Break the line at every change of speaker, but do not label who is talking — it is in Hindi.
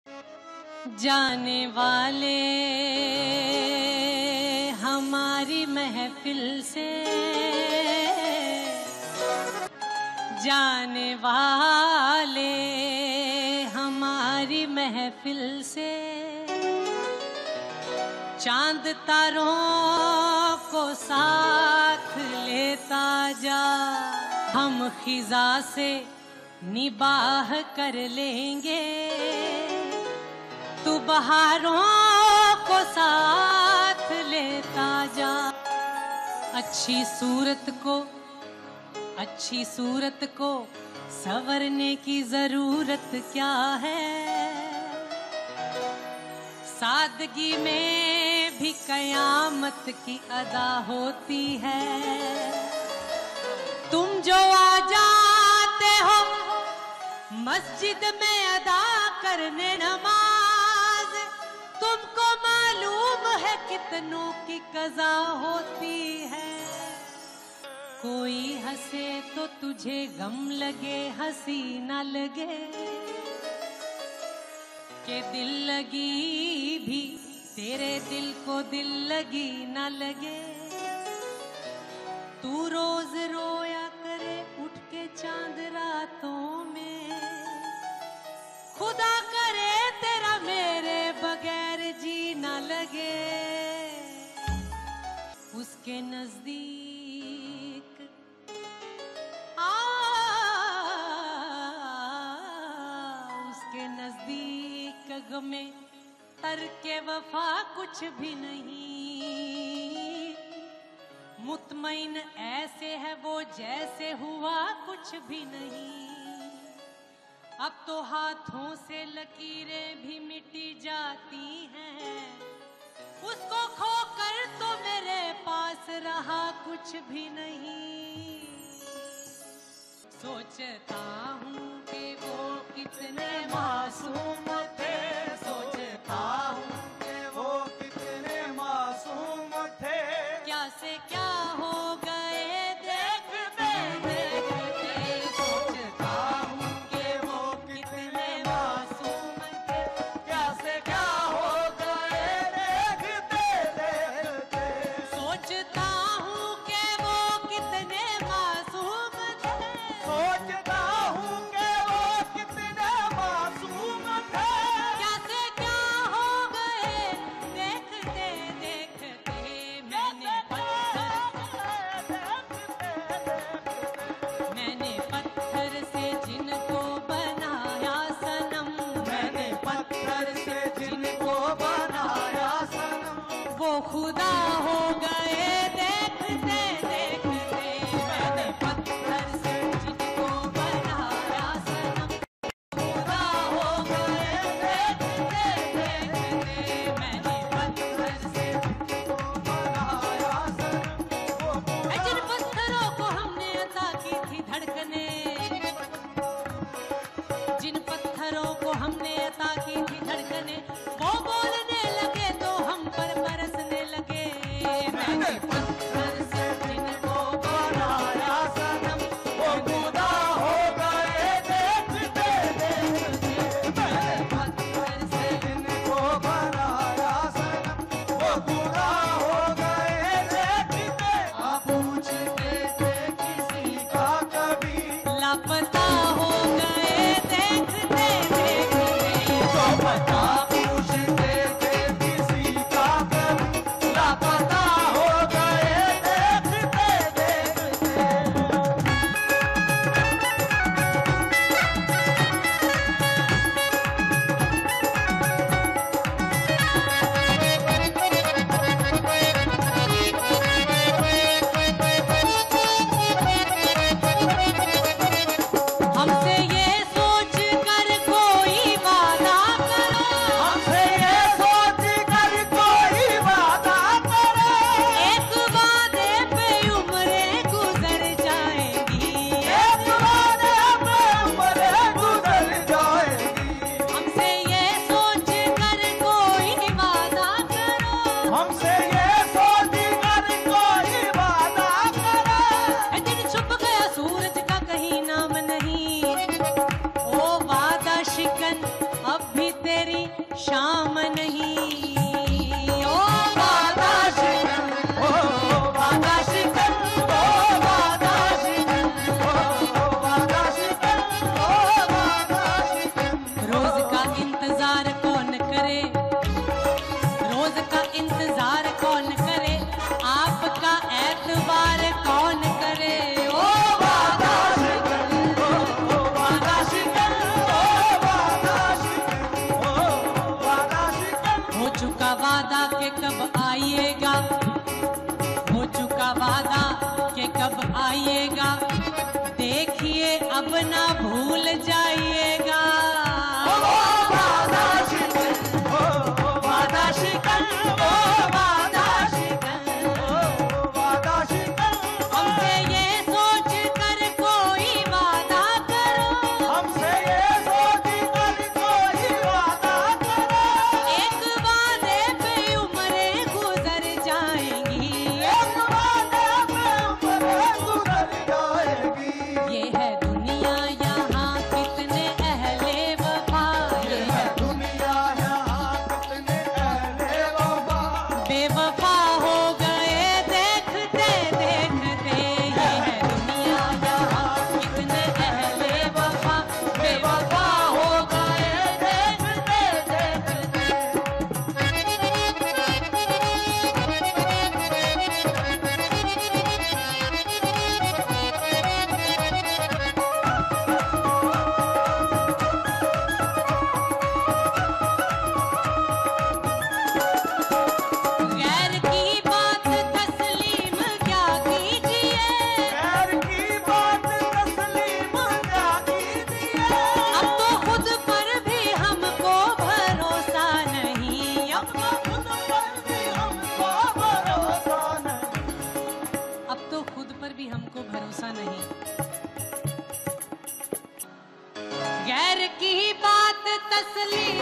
जाने वाले हमारी महफिल से, जाने वाले हमारी महफिल से, चांद तारों को साथ लेता जा, हम खिजा से निबाह कर लेंगे, तू बहारों को साथ लेता जा। अच्छी सूरत को संवरने की जरूरत क्या है, सादगी में भी कयामत की अदा होती है। तुम जो आ जाते हो मस्जिद में अदा करने नमाज, तुमको मालूम है कितनों की कज़ा होती है। कोई हंसे तो तुझे गम लगे, हंसी न लगे, के दिल लगी भी तेरे दिल को दिल लगी न लगे। तू रोज रोया करे उठ के चांद रातों में, खुदा करे तेरा मेरे बगैर जी न लगे। उसके नजदीक उसके नजदीक गमे तरके वफा कुछ भी नहीं। मुतमईन ऐसे है वो जैसे हुआ कुछ भी नहीं। अब तो हाथों से लकीरें भी मिटी जाती हैं, उसको खोकर तो मेरे पास रहा कुछ भी नहीं। सोचता हूँ कि वो कितने मासूम थे, सोचता हूँ कि वो कितने मासूम थे। क्या से क्या हो गए देखते देखते, सोचता हूँ कि वो कितने मासूम थे। क्या से क्या हो गए देखते देखते, सोचता हूँ कि वो कितने मासूम थे। सोचता हूँ कि वो कितने मासूम थे। क्या से क्या हो गए देखते देखते, मैंने पत्थर से जिनको बनाया सनम, मैंने पत्थर से जिनको बनाया सनम, वो खुदा हो गए देखते देखते। मैंने पत्थर से जिनको बनाया सनम, खुदा हो गए देखते देखते। मैंने पत्थर से जिनको बनाया सनम, जिन पत्थरों को हमने अता की थी धड़कने, जिन पत्थरों को हमने अता की थी धड़कने, वो बोलने लगे तो हम पर बरसने लगे। मैंने पत्थर से जिनको बनाया सनम, वो खुदा हो गए देखते देखते। मैंने पत्थर से जिनको बनाया सनम, वो खुदा हो गए देखते। आप पूछते थे किसी का कभी, लापता हो गए देखते देखते। तो पता पूछते थे किसी का कभी, लापता हो गए देखते देखते। हमसे ये सोच कर कोई वादा करो, हमसे ये सोच कर कोई वादा करो, एक वादे पे उम्रें गुजर जाएंगी, एक वादे पे उम्रें गुजर जाएंगी। हमसे ये सोच कर कोई वादा करो, हमसे ये सोच कर कोई वादा करो। दिन छुप गया सूरज का कहीं नाम नहीं, ओ वादा शिकन अब भी तेरी कब आइएगा, हो चुका वादा कि कब आइएगा, देखिए अब ना भूल जाइएगा।
वादा शिकन, वादा शिकन, वादा शिकन, वादा शिकन।
हमसे ये सोच कर कोई वादा करो,
हमसे ये सोच कर कोई वादा करो।
एक वादे पे उम्रें गुजर जाएंगी,
एक वादे पे उम्रें गुजर जाएगी।
ये है दुनिया यहाँ कितने अहले वफा, ये है
दुनिया यहाँ कितने अहले वफा,
बेवफा हो गए देखते देखते। ये है दुनिया यहाँ कितने अहले वफा, बेवफा हो गए देखते देखते। गैर की बात तस्लीम क्या कीजिए,
प्यार की बात तस्लीम क्या कीजिए।
अब तो खुद पर भी हमको भरोसा नहीं, अब तो
खुद पर भी हमको भरोसा नहीं।
अब तो खुद पर भी हमको भरोसा नहीं। गैर की बात तस्लीम